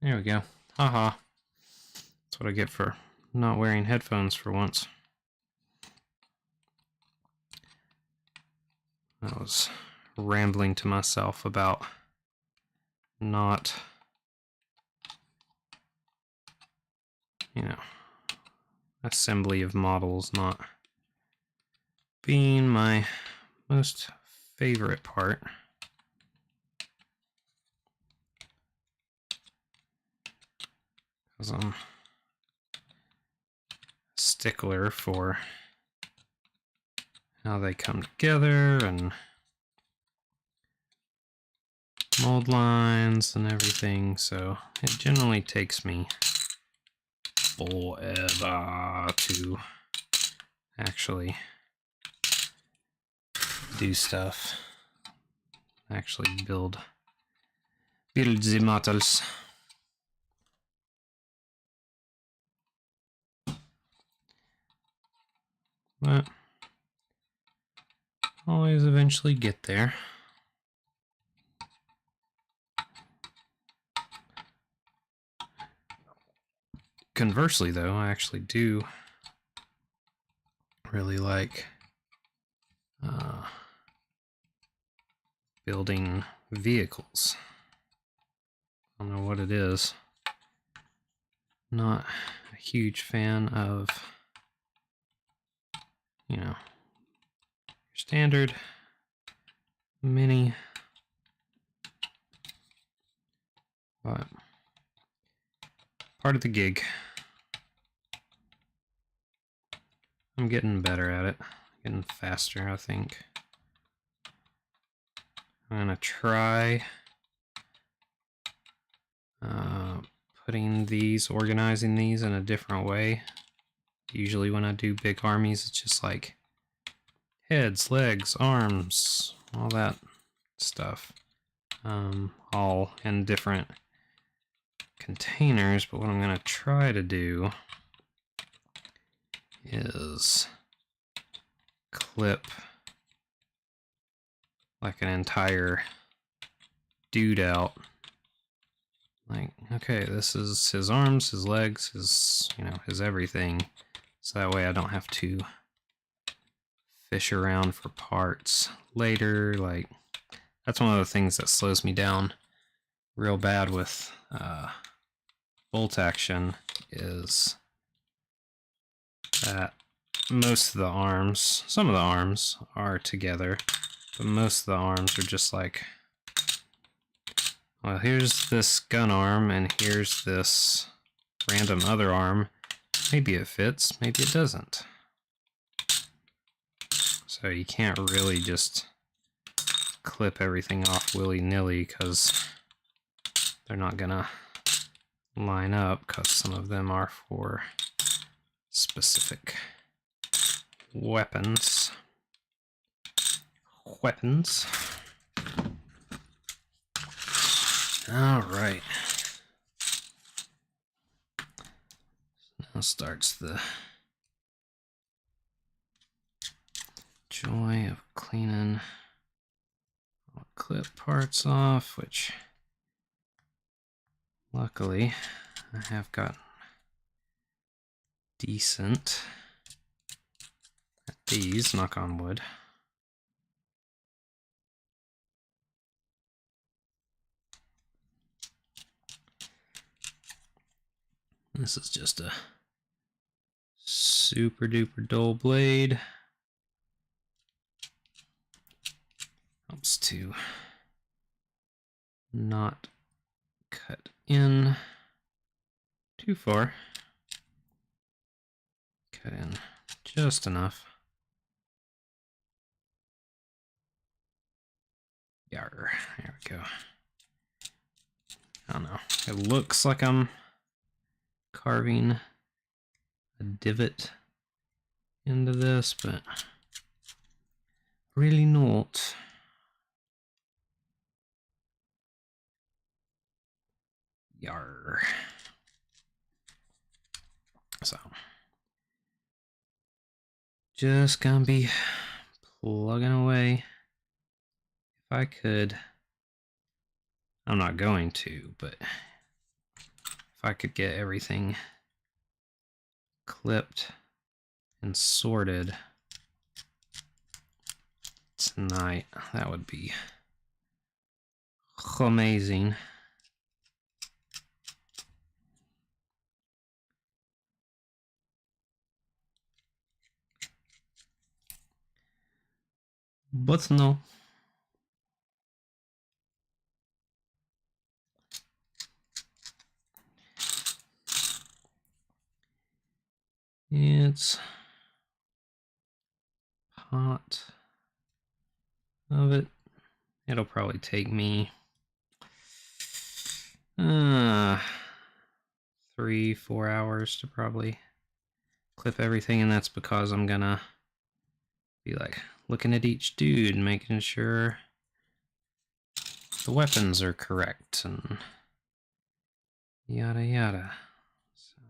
There we go. Haha. That's what I get for not wearing headphones for once. I was rambling to myself about not, assembly of models not being my most favorite part. Because I'm a stickler for how they come together and mold lines and everything, so it generally takes me forever to actually do stuff. Actually build the models. But always eventually get there. Conversely, though, I actually do really like building vehicles. I don't know what it is. Not a huge fan of, your standard mini, but part of the gig. I'm getting better at it, getting faster, I think. I'm gonna try organizing these in a different way. Usually when I do big armies, it's just like heads, legs, arms, all that stuff, all in different containers. But what I'm gonna try to do is clip like an entire dude out. Like, okay, this is his arms, his legs, his everything. So that way I don't have to fish around for parts later. Like, that's one of the things that slows me down real bad with bolt action, is that most of the arms, some of the arms are together, but most of the arms are just like, well, here's this gun arm, and here's this random other arm. Maybe it fits, maybe it doesn't. So you can't really just clip everything off willy-nilly, because they're not gonna line up, because some of them are for specific weapons. All right. Now starts the joy of cleaning all the clip parts off, which luckily I have gotten decent at these, knock on wood. This is just a super duper dull blade. Helps to not cut in too far. Cut in just enough. Yarr, there we go. I don't know. It looks like I'm carving a divot into this, but really not. Yarr. So, just gonna be plugging away. If I could, I'm not going to, but if I could get everything clipped and sorted tonight, that would be amazing. But no. It's part of it. It'll probably take me 3-4 hours to probably clip everything, and that's because I'm gonna be like looking at each dude and making sure the weapons are correct and yada yada. So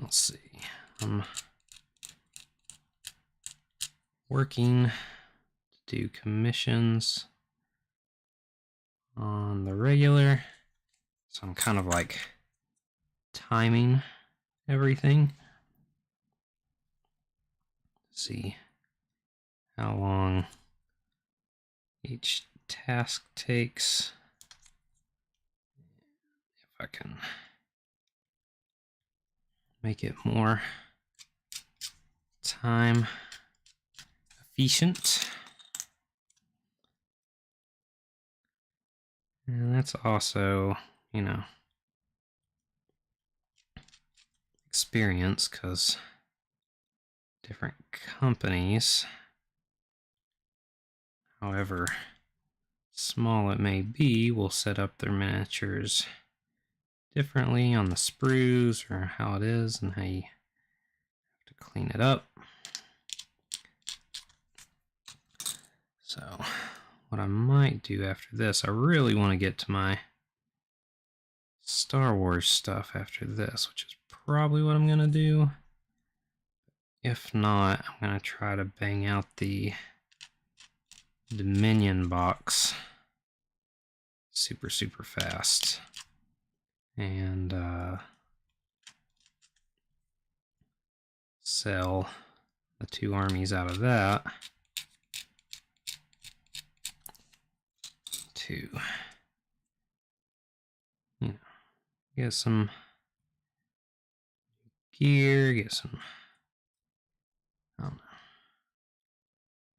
let's see. I'm working to do commissions on the regular, so I'm kind of like timing everything. See how long each task takes. If I can make it more time efficient. And that's also, you know, experience, because different companies, however small it may be, will set up their miniatures differently on the sprues or how it is and how you have to clean it up. So what I might do after this, I really want to get to my Star Wars stuff after this, which is probably what I'm going to do. If not, I'm going to try to bang out the Dominion box super fast. And sell the 2 armies out of that to, you know, get some gear, get some, I don't know,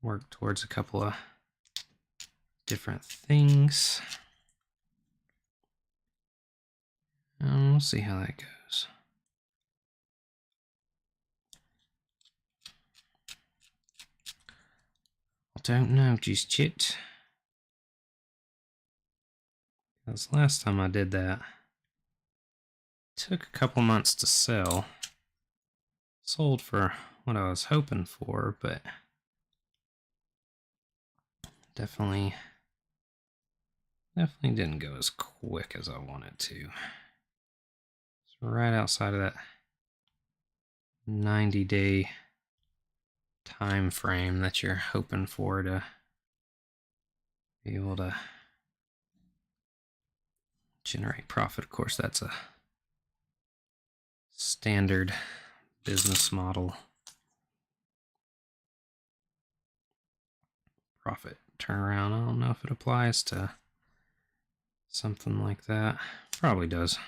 work towards a couple of different things. And we'll see how that goes. I don't know just yet. Because last time I did that, it took a couple months to sell. Sold for what I was hoping for, but definitely didn't go as quick as I wanted to. It's right outside of that 90-day time frame that you're hoping for to be able to generate profit. Of course, that's a standard business model. Profit turnaround. I don't know if it applies to something like that. Probably does.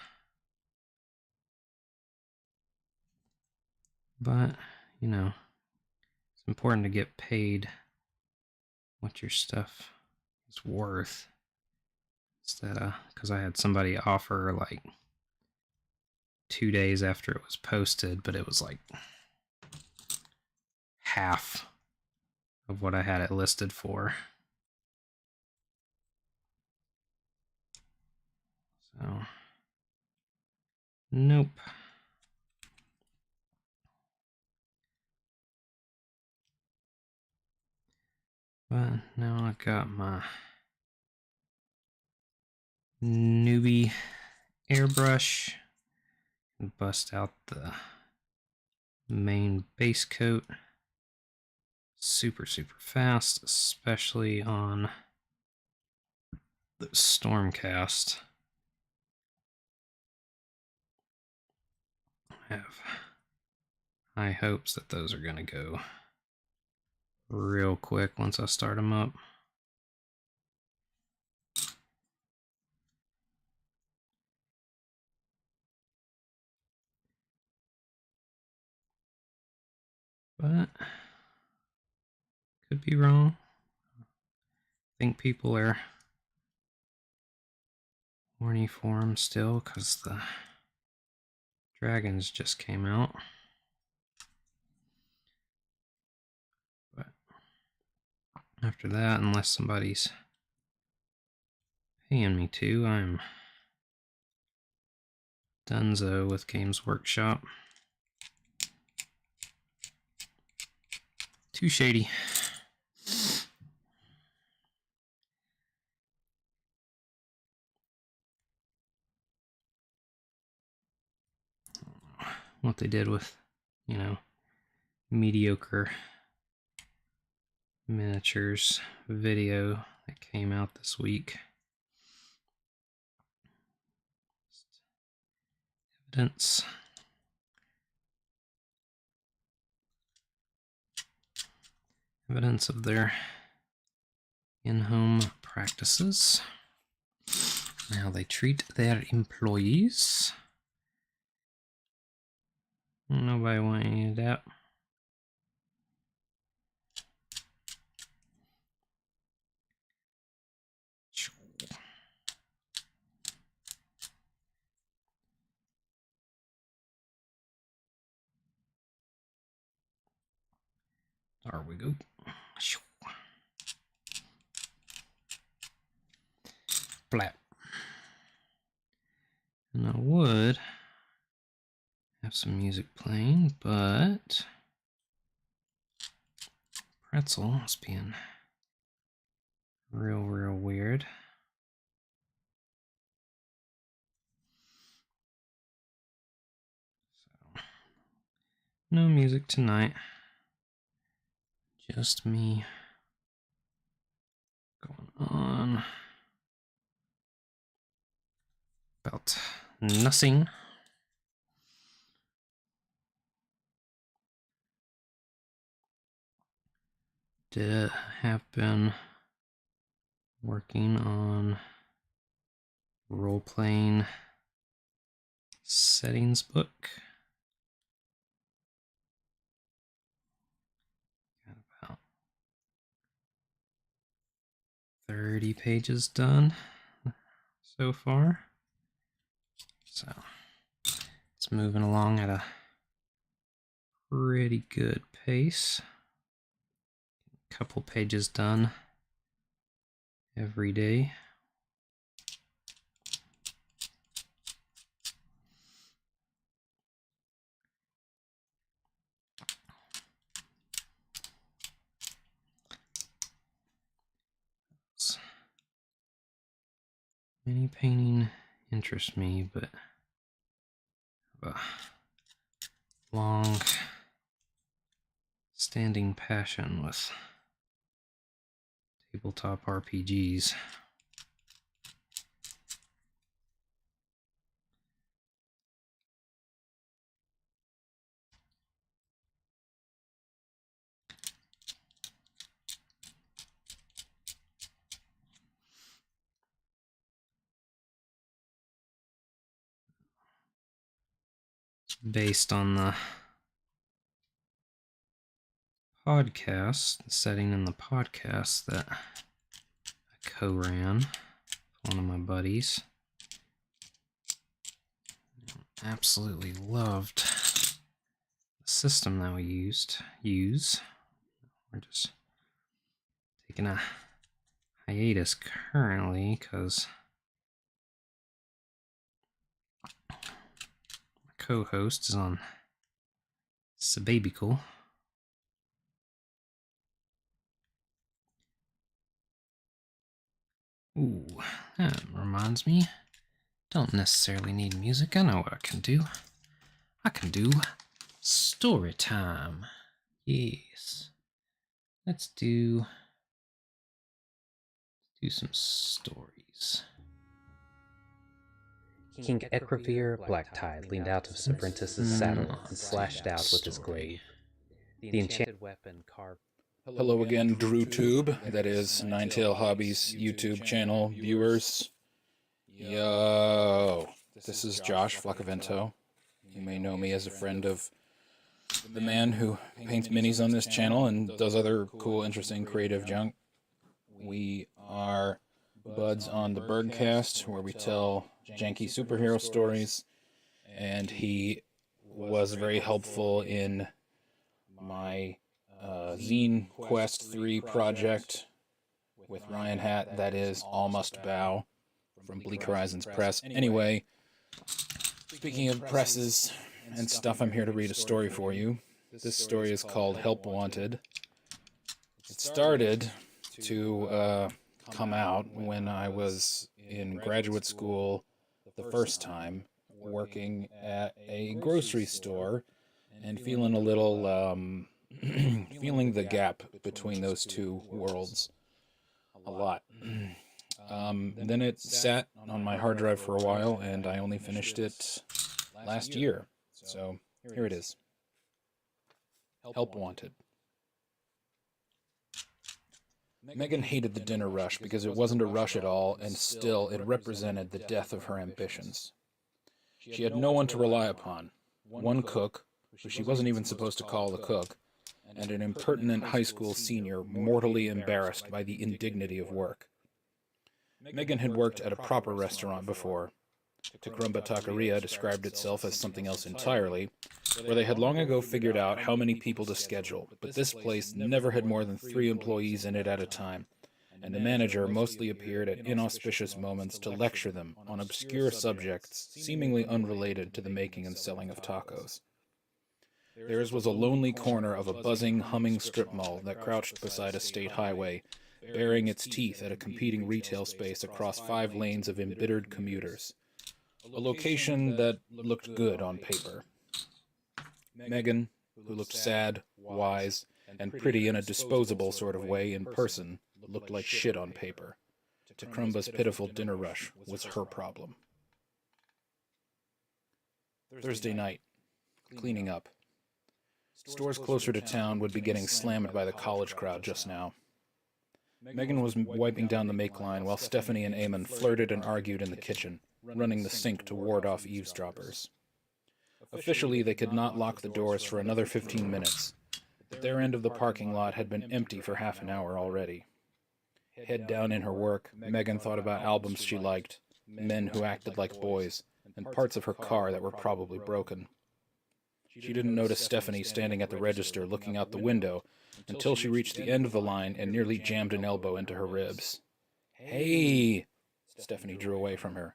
But, you know, it's important to get paid what your stuff is worth. Instead of, because I had somebody offer like 2 days after it was posted, but it was like half of what I had it listed for. So, nope. But now I've got my newbie airbrush and bust out the main base coat super fast, especially on the Stormcast. I have high hopes that those are going to go real quick once I start them up. But could be wrong. I think people are horny for them still because the dragons just came out. But after that, unless somebody's paying me to, I'm donezo with Games Workshop. Too shady. What they did with, you know, mediocre miniatures video that came out this week. Evidence of their in-home practices and how they treat their employees. Nobody want any of that. There we go. Flat. And I would have some music playing, but Pretzel is being real weird. So, no music tonight. Just me going on about nothing. Have been working on role-playing settings book. Got about 30 pages done so far. So it's moving along at a pretty good pace. A couple pages done every day. Mini painting interests me, but a long standing passion with tabletop RPGs. Based on the podcast, the setting in the podcast that I co-ran, one of my buddies. Absolutely loved the system that we use. We're just taking a hiatus currently because my co-host is on sabbatical. Ooh, that reminds me. Don't necessarily need music. I know what I can do. I can do story time. Yes. Let's do some stories. King Equivir Blacktide leaned out of Sabrintus's saddle and slashed out with his glaive. The enchanted weapon carved. Hello again, DrewTube. That is Ninetail Hobbies YouTube channel viewers. Yo, this is Josh Flaccavento. You may know me as a friend of the man who paints minis on this channel and does other cool, interesting, creative junk. We are buds on the Bergcast, where we tell janky superhero stories, and he was very helpful in my Zine Quest 3 project with Ryan Hatt, that is All Must Bow, from Bleak Horizons Press. Anyway, speaking of presses and stuff, I'm here to read a story for you. This story is called Help Wanted. It started to come out when I was in graduate school the first time, working at a grocery store and feeling a little, feeling the gap between those two worlds a lot. Then it sat on my hard drive for a while, and I only finished it last year. So here it is. Help Wanted. Megan hated the dinner rush because it wasn't a rush at all, and still it represented the death of her ambitions. She had no one to rely upon. One cook, who she wasn't even supposed to call a cook, and an impertinent high school senior mortally embarrassed by the indignity of work. Megan had worked at a proper restaurant before. Tacrumba Taqueria described itself as something else entirely, where they had long ago figured out how many people to schedule, but this place never had more than 3 employees in it at a time, and the manager mostly appeared at inauspicious moments to lecture them on obscure subjects seemingly unrelated to the making and selling of tacos. Theirs was a lonely corner of a buzzing, humming strip mall that crouched beside a state highway, baring its teeth at a competing retail space across 5 lanes of embittered commuters. A location that looked good on paper. Megan, who looked sad, wise, and pretty in a disposable sort of way in person, looked like shit on paper. Tacrumba's pitiful dinner rush was her problem. Thursday night. Cleaning up. Stores closer to town would be getting slammed by the college crowd just now. Megan was wiping down the make line while Stephanie and Eamon flirted and argued in the kitchen, running the sink to ward off eavesdroppers. Officially, they could not lock the doors for another 15 minutes, but their end of the parking lot had been empty for half an hour already. Head down in her work, Megan thought about albums she liked, men who acted like boys, and parts of her car that were probably broken. She didn't notice Stephanie standing at the register looking out the window until she reached the end of the line and nearly jammed an elbow into her ribs. "Hey!" Stephanie drew away from her.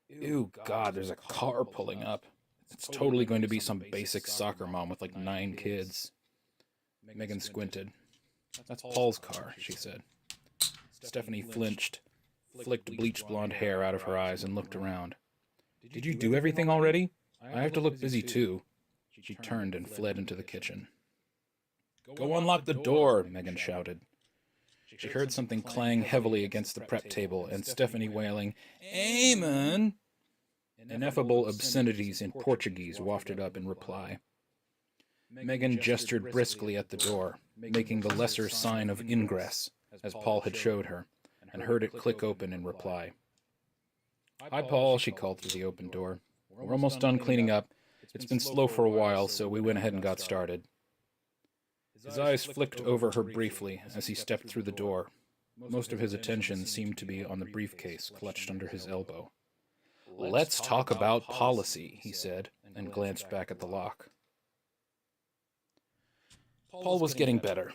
"Ew, God, there's a car pulling up. It's totally going to be some basic soccer mom with like 9 kids. Megan squinted. "That's Paul's car," she said. Stephanie flinched, flicked bleached blonde hair out of her eyes, and looked around. "Did you do everything already? I have to look busy too." She turned and fled into the kitchen. "Go unlock the door," Megan shouted. She heard something clang heavily against the prep table, and Stephanie wailing, "Amen!" Ineffable obscenities in Portuguese wafted up in reply. Megan gestured briskly at the door, making the lesser sign of ingress, as Paul had showed her, and heard it click open in reply. "Hi, Paul," she called through the open door. "We're almost done cleaning up. It's been slow for a while, so we went ahead and got started." His eyes flicked over her briefly as he stepped through the door. Most of his attention seemed to be on the briefcase clutched under his elbow. "Let's talk about policy," he said, and glanced back at the lock. Paul was getting better.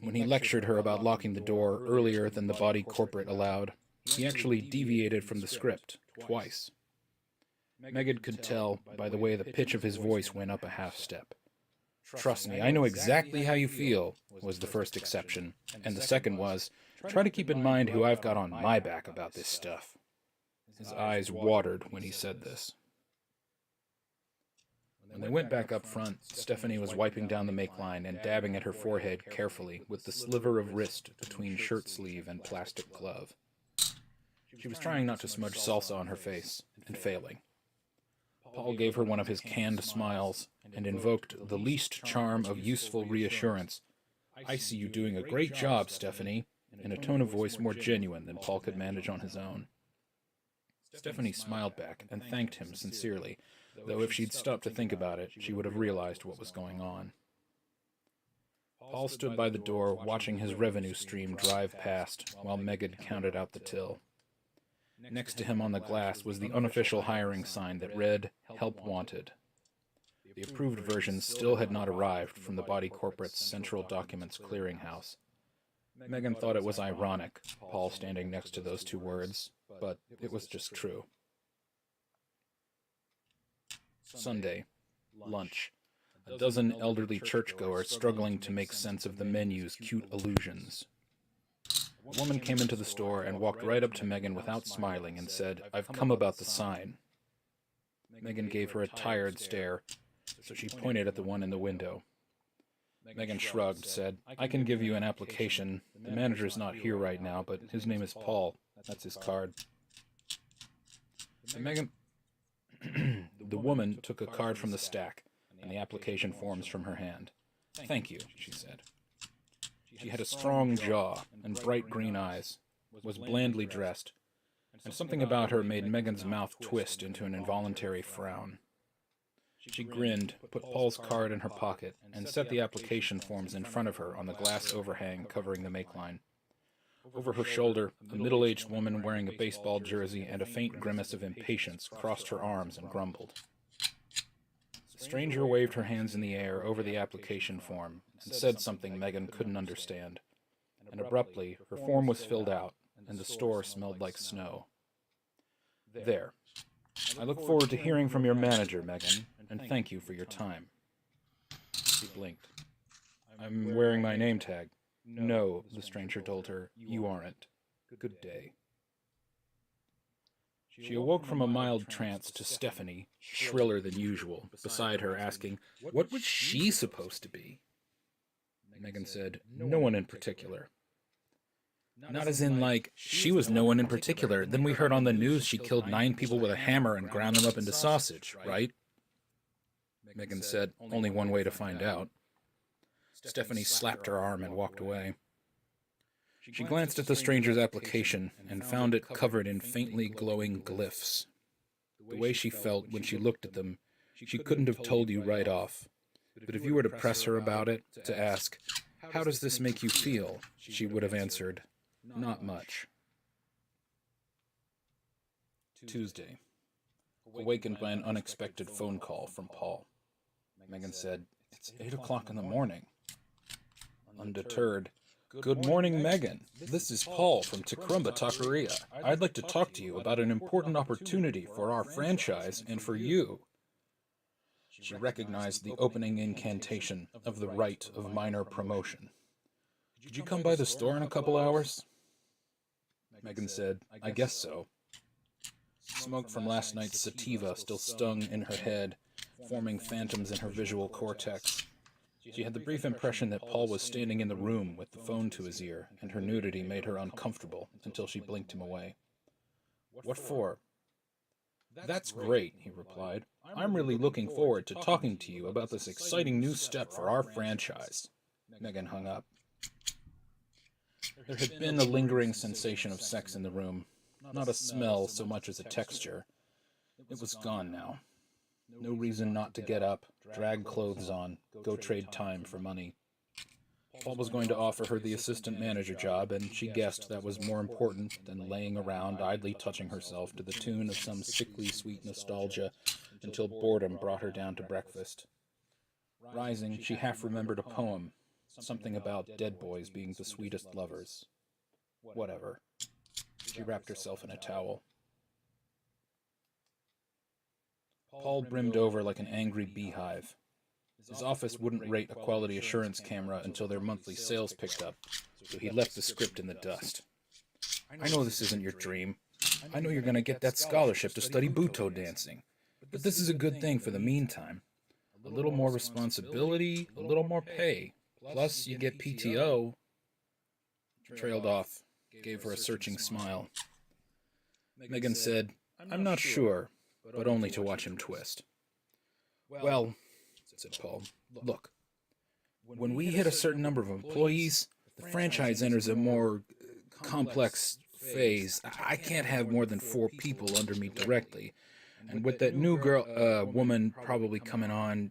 When he lectured her about locking the door earlier than the body corporate allowed, he actually deviated from the script twice. Megan could tell by the way the pitch of his voice went up a half step. "Trust me, I know exactly how you feel," was the first exception, and the second was, "Try to keep in mind who I've got on my back about this stuff." His eyes watered when he said this. When they went back up front, Stephanie was wiping down the make line and dabbing at her forehead carefully with the sliver of wrist between shirt sleeve and plastic glove. She was trying not to smudge salsa on her face, and failing. Paul gave her one of his canned smiles and invoked the least charm of useful reassurance. "I see you doing a great job, Stephanie," in a tone of voice more genuine than Paul could manage on his own. Stephanie smiled back and thanked him sincerely, though if she'd stopped to think about it, she would have realized what was going on. Paul stood by the door, watching his revenue stream drive past, while Megan counted out the till. Next to him on the glass was the unofficial hiring sign that read, "Help Wanted." The approved version still had not arrived from the body corporate's Central Documents Clearinghouse. Megan thought it was ironic, Paul standing next to those two words, but it was just true. Sunday. Lunch. A dozen elderly churchgoers struggling to make sense of the menu's cute allusions. A woman came into the store and walked right up to Megan without smiling and said, "I've come about the sign." Megan gave her a tired stare, so she pointed at the one in the window. Megan shrugged, said, "I can give you an application. The manager's not here right now, but his name is Paul. That's his card." And Megan... The woman took a card from the stack and the application forms from her hand. "Thank you," she said. She had a strong jaw and bright green eyes, was blandly dressed, and something about her made Megan's mouth twist into an involuntary frown. She grinned, put Paul's card in her pocket, and set the application forms in front of her on the glass overhang covering the make line. Over her shoulder, a middle-aged woman wearing a baseball jersey and a faint grimace of impatience crossed her arms and grumbled. The stranger waved her hands in the air over the application form and said something Megan couldn't understand, and abruptly her form was filled out and the store smelled like snow. "There. I look forward to hearing from your manager, Megan, and thank you for your time." She blinked. "I'm wearing my name tag." "No," the stranger told her, "you aren't. Good day." She awoke from a mild trance to Stephanie, shriller than usual, beside her asking, what was she supposed to be? Megan said, "No one in particular." "Not as in, like, she was no one in particular. Then we heard on the news she killed 9 people with a hammer and ground them up into sausage, right?" Megan said, "Only one way to find out." Stephanie slapped her arm and walked away. She glanced at the stranger's application and found it covered in faintly glowing glyphs. The way she felt when she looked at them, she couldn't have told you right off. But if you were to press her about it, to ask, "How does this make you feel?" she would have answered, "Not much." Tuesday. Awakened by an unexpected phone call from Paul. Megan said, "It's 8 o'clock in the morning." Undeterred, "Good morning, Megan. This is Paul from Tacrumba Taqueria. I'd like to talk to you about an important opportunity for our franchise and for you." She recognized the opening incantation of the rite of minor promotion. "Could you come by the store in a couple hours?" Megan said, "I guess so." Smoke from last night's sativa still stung in her head, forming phantoms in her visual cortex. She had the brief impression that Paul was standing in the room with the phone to his ear, and her nudity made her uncomfortable until she blinked him away. "What for?" "That's great," he replied. "I'm really looking forward to talking to you about this exciting new step for our franchise." Megan hung up. There had been a lingering sensation of sex in the room, not a smell so much as a texture. It was gone now. No reason not to get up, drag clothes on, go trade time for money. Paul was going to offer her the assistant manager job, and she guessed that was more important than laying around idly touching herself to the tune of some sickly sweet nostalgia until boredom brought her down to breakfast. Rising, she half remembered a poem, something about dead boys being the sweetest lovers. Whatever. She wrapped herself in a towel. Paul brimmed over like an angry beehive. His office wouldn't rate a quality assurance camera until their monthly sales picked up, so he left the script in the dust. "I know this isn't your dream. I know you're going to get that scholarship to study Buto dancing. But this is a good thing for the meantime. A little more responsibility, a little more pay. Plus, you get PTO. Trailed off, gave her a searching smile. Megan said, "I'm not sure, but only to watch him twist." "Well," said Paul, "look, when we hit a certain number of employees, the franchise enters a more complex phase. I can't have more than 4 people under me directly. And with that new woman probably coming on,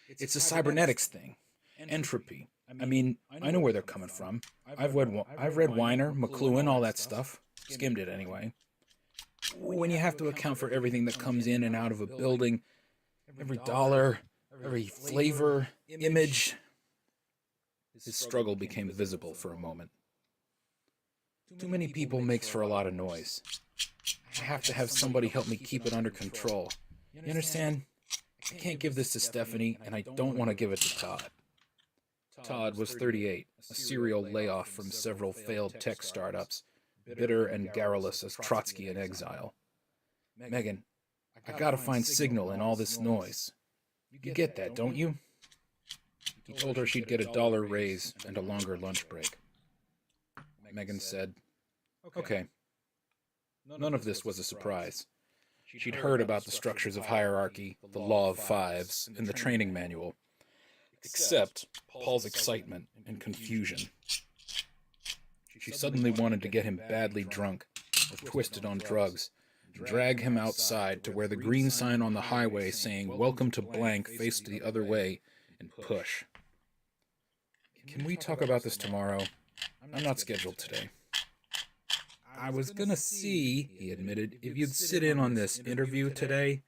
it's a cybernetics thing. Entropy. I mean, I know where they're coming from. I've read Weiner, McLuhan, all that stuff. Skimmed it anyway. When you have to account for everything that comes in and out of a building, every dollar, every flavor, image..." His struggle became visible for a moment. "Too many people makes for a lot of noise. I have to have somebody help me keep it under control. You understand? I can't give this to Stephanie, and I don't want to give it to Todd." Todd was 38, a serial layoff from several failed tech startups, bitter and garrulous as Trotsky in exile. "Megan, I gotta find signal in all this noise. You get that, don't you?" He told her she'd get a $1 raise and a longer lunch break. Megan said, "Okay." None of this was a surprise. She'd heard about the structures of hierarchy, the law of fives, and the training manual. Except Paul's excitement and confusion. She suddenly wanted to get him badly drunk, or twisted on drugs, drag him outside to where the green sign on the highway saying "Welcome to blank" faced the other way, and push. "Can we talk about this tomorrow? I'm not scheduled today." "I was gonna see," he admitted, "if you'd sit in on this interview today.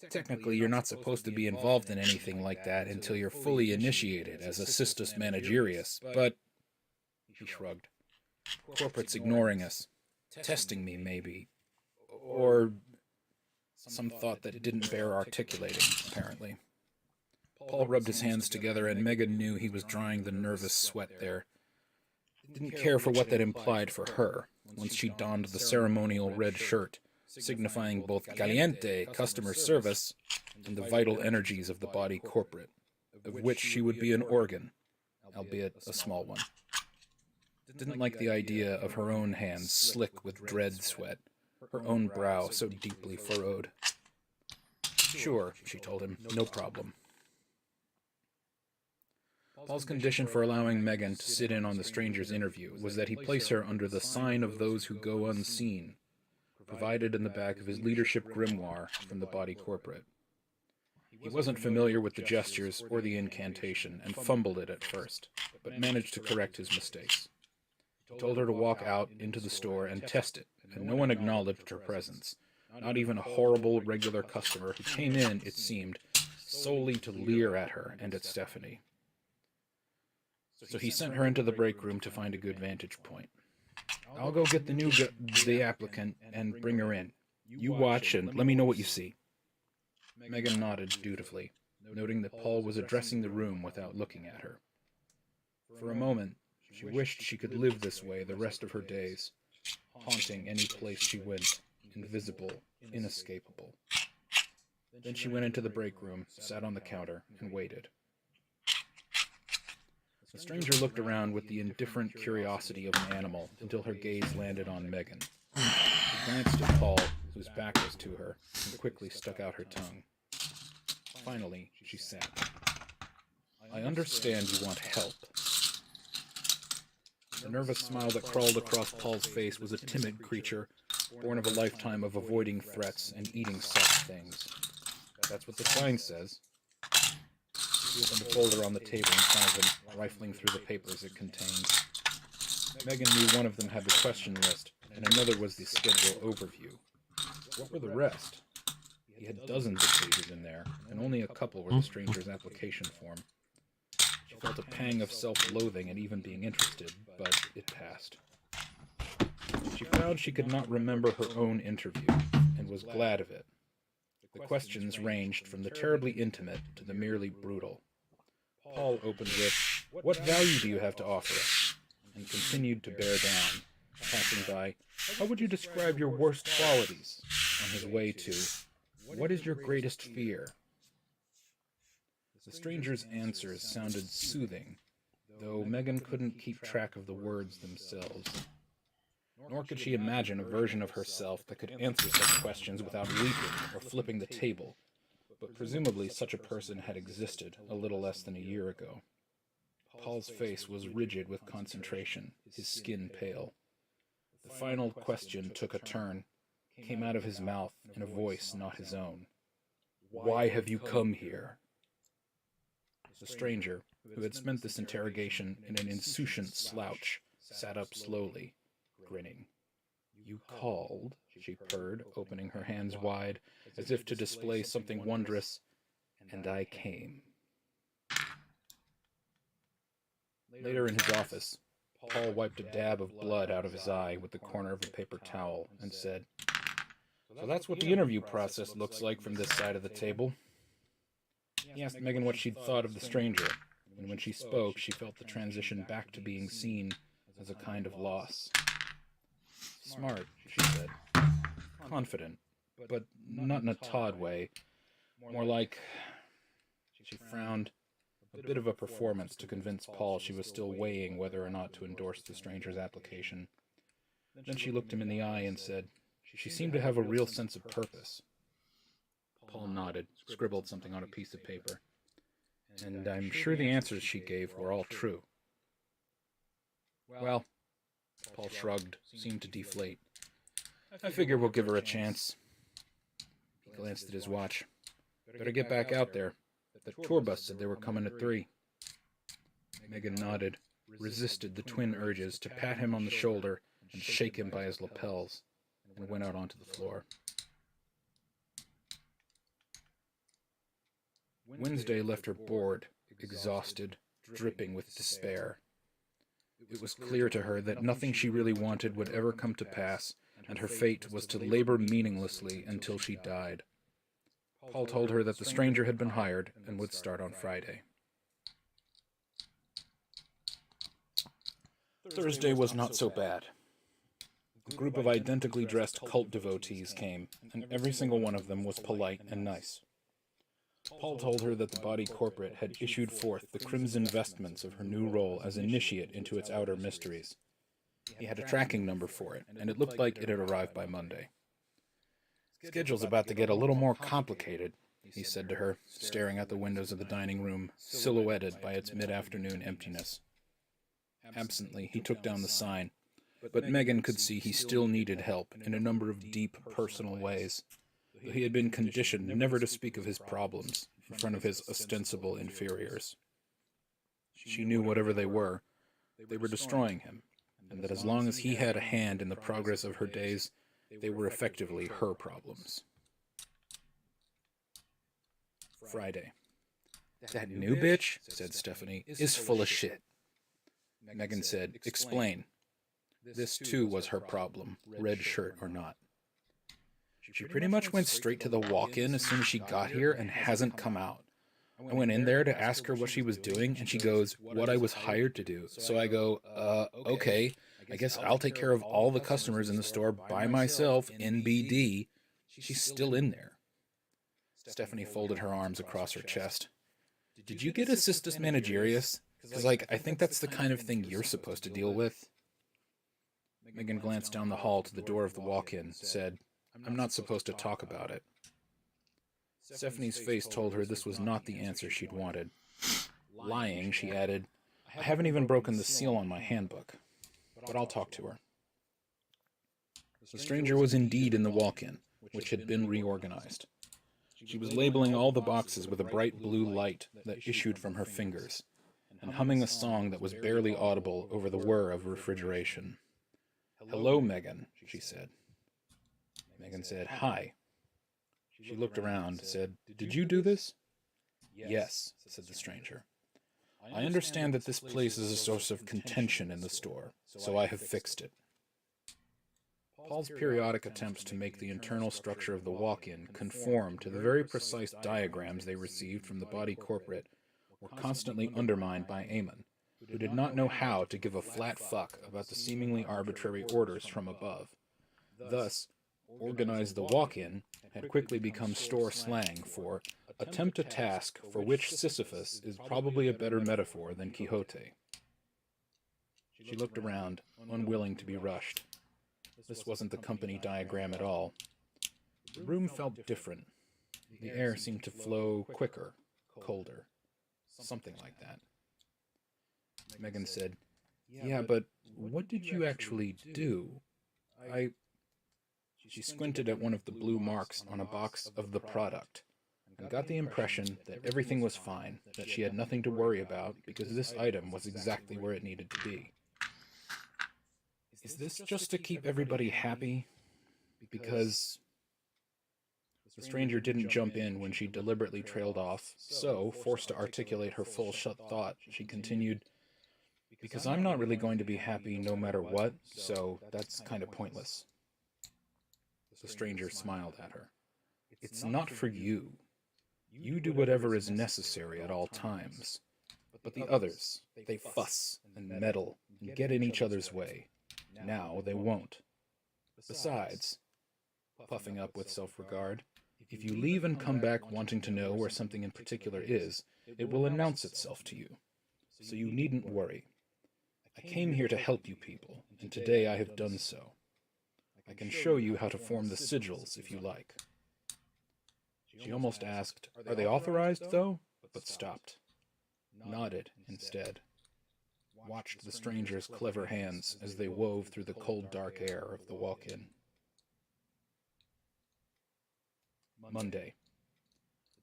Technically, you're not supposed to be involved in anything like that until you're fully initiated as a Sistus Managerius, but..." He shrugged. "Corporate's ignoring us. Testing me, maybe. Or..." Some thought that didn't bear articulating, apparently. Paul rubbed his hands together, and Megan knew he was drying the nervous sweat there. Didn't care for what that implied for her, once she donned the ceremonial red shirt, signifying both caliente, customer service, and the vital energies of the body corporate, of which she would be an organ, albeit a small one. Didn't like the idea of her own hands slick with dread sweat, her own brow so deeply furrowed. "Sure," she told him, "no problem." Paul's condition for allowing Megan to sit in on the stranger's interview was that he place her under the sign of those who go unseen, provided in the back of his leadership grimoire from the body corporate. He wasn't familiar with the gestures or the incantation, and fumbled it at first, but managed to correct his mistakes. He told her to walk out into the store and test it, and no one acknowledged her presence, not even a horrible regular customer who came in, it seemed, solely to leer at her and at Stephanie. So he sent her into the break room to find a good vantage point. "I'll go get the applicant and bring her in. You watch and let me know what you see." Megan nodded dutifully, noting that Paul was addressing the room without looking at her. For a moment, she wished she could live this way the rest of her days, haunting any place she went, invisible, inescapable. Then she went into the break room, sat on the counter, and waited. The stranger looked around with the indifferent curiosity of an animal until her gaze landed on Megan. She glanced at Paul, whose back was to her, and quickly stuck out her tongue. Finally, she sat. "I understand you want help." The nervous smile that crawled across Paul's face was a timid creature, born of a lifetime of avoiding threats and eating soft things. "That's what the sign says." He opened a folder on the table in front of him, rifling through the papers it contained. Megan knew one of them had the question list, and another was the schedule overview. What were the rest? He had dozens of pages in there, and only a couple were the stranger's application form. She felt a pang of self-loathing at even being interested, but it passed. She found she could not remember her own interview, and was glad of it. The questions ranged from the terribly intimate to the merely brutal. Paul opened with, "What value do you have to offer us?" and continued to bear down, passing by, "How would you describe your worst qualities?" on his way to, "What is your greatest fear?" The stranger's answers sounded soothing, though Megan couldn't keep track of the words themselves. Nor could she imagine a version of herself that could answer such questions without weeping or flipping the table, but presumably such a person had existed a little less than a year ago. Paul's face was rigid with concentration, his skin pale. The final question took a turn, came out of his mouth in a voice not his own. "Why have you come here?" The stranger, who had spent this interrogation in an insouciant slouch, sat up slowly, grinning. "You called," she purred, opening her hands wide, as if to display something wondrous, "and I came." Later in his office, Paul wiped a dab of blood out of his eye with the corner of a paper towel and said, "So that's what the interview process looks like from this side of the table." He asked Megan what she'd thought of the stranger, and when she spoke, she felt the transition back to being seen as a kind of loss. "Smart," she said. "Confident, but not in a Todd way. More like..." She frowned. A bit of a performance to convince Paul she was still weighing whether or not to endorse the stranger's application. Then she looked him in the eye and said, "She seemed to have a real sense of purpose." Paul nodded, scribbled something on a piece of paper. "And I'm sure the answers she gave were all true." "Well," Paul shrugged, seemed to deflate. "I figure we'll give her a chance." He glanced at his watch. "Better get back out there. The tour bus said they were coming at 3. Megan nodded, resisted the twin urges to pat him on the shoulder and shake him by his lapels, and went out onto the floor. Wednesday left her bored, exhausted, dripping with despair. It was clear to her that nothing she really wanted would ever come to pass, and her fate was to labor meaninglessly until she died. Paul told her that the stranger had been hired and would start on Friday. Thursday was not so bad. A group of identically dressed cult devotees came, and every single one of them was polite and nice. Paul told her that the body corporate had issued forth the crimson vestments of her new role as initiate into its outer mysteries. He had a tracking number for it, and it looked like it had arrived by Monday. "Schedule's about to get a little more complicated," he said to her, staring out the windows of the dining room, silhouetted by its mid-afternoon emptiness. Absently, he took down the sign, but Megan could see he still needed help in a number of deep, personal ways. He had been conditioned never to speak of his problems in front of his ostensible inferiors. She knew whatever they were destroying him, and that as long as he had a hand in the progress of her days, they were effectively her problems. Friday. "That new bitch," said Stephanie, "is full of shit." Megan said, "Explain." This, too, was her problem, red shirt or not. "She pretty much went straight to the walk-in as soon as she got here and hasn't come out. I went in there to ask her what she was doing, and she goes, 'What I was hired to do.' So I go, okay, I guess I'll take care of all the customers in the store by myself, NBD. She's still in there." Stephanie folded her arms across her chest. "Did you get assistus managerius? Because, I think that's the kind of thing you're supposed to deal with." Megan glanced down the hall to the door of the walk-in, said, "I'm not supposed to talk about it." Stephanie's face told her this was not the answer she'd wanted. Lying, she added, "I haven't even broken the seal on my handbook, but I'll talk to her." The stranger was indeed in the walk-in, which had been reorganized. She was labeling all the boxes with a bright blue light that issued from her fingers, and humming a song that was barely audible over the whir of refrigeration. "Hello, Megan," she said. Megan said, "Hi." She looked around, said, "Did you do this?" "Yes," said the stranger. "I understand that this place is a source of contention in the store, so I have fixed it." Paul's periodic attempts to make the internal structure of the walk-in conform to the very precise diagrams they received from the body corporate were constantly undermined by Eamon, who did not know how to give a flat fuck about the seemingly arbitrary orders from above. Thus, "organize the walk-in" had quickly become store slang for attempt a task for which Sisyphus is probably a better metaphor than Quixote. She looked around, unwilling to be rushed. This wasn't the company diagram at all. The room felt different. The air seemed to flow quicker, colder, something like that. Megan said, "Yeah, but what did you actually do? She squinted at one of the blue marks on a box of the product, and got the impression that everything was fine, that she had nothing to worry about because this item was exactly where it needed to be. Is this just to keep everybody happy? Because... The stranger didn't jump in when she deliberately trailed off, so, forced to articulate her full thought, she continued, "Because I'm not really going to be happy no matter what, so that's kind of pointless." The stranger smiled at her. "It's not for you. You do whatever is necessary at all times. But the others, they fuss and meddle and get in each other's way. Now they won't. Besides," puffing up with self-regard, "if you leave and come back wanting to know where something in particular is, it will announce itself to you. So you needn't worry. I came here to help you people, and today I have done so. I can show you how to form the sigils if you like." She almost asked, "Are they authorized, though?" but stopped. Nodded instead. Watched the stranger's clever hands as they wove through the cold, dark air of the walk-in. Monday.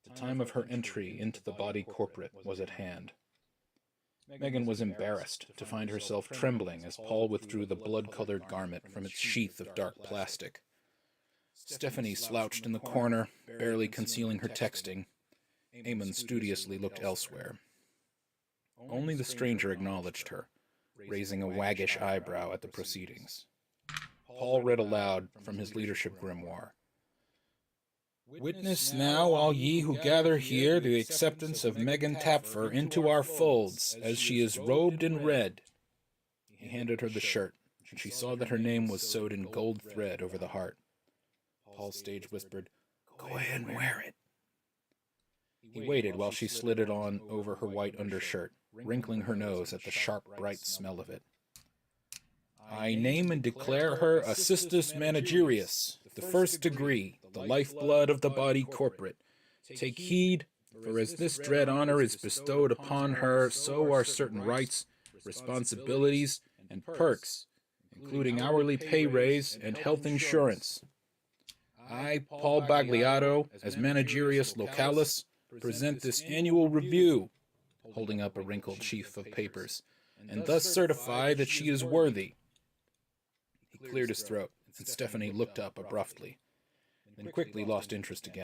The time of her entry into the body corporate was at hand. Megan was embarrassed to find herself trembling as Paul withdrew the blood-colored garment from its sheath of dark plastic. Stephanie slouched in the corner, barely concealing her texting. Eamon studiously looked elsewhere. Only the stranger acknowledged her, raising a waggish eyebrow at the proceedings. Paul read aloud from his leadership grimoire. "Witness now, all ye who gather here, the acceptance of Megan Tapfer into our folds, as she is robed in red." He handed her the shirt, and she saw that her name was sewed in gold thread over the heart. Paul stage whispered, "Go ahead and wear it." He waited while she slid it on over her white undershirt, wrinkling her nose at the sharp, bright smell of it. "I name and declare her Assistus Managerius, the first degree, the lifeblood of the body corporate. Take heed, for as this dread honor is bestowed upon her, so are certain rights, responsibilities, and perks, including hourly pay raise and health insurance. I, Paul Bagliato, as Managerius Localis, present this annual review," holding up a wrinkled sheaf of papers, "and thus certify that she is worthy." He cleared his throat, and Stephanie looked up abruptly, then quickly lost interest again.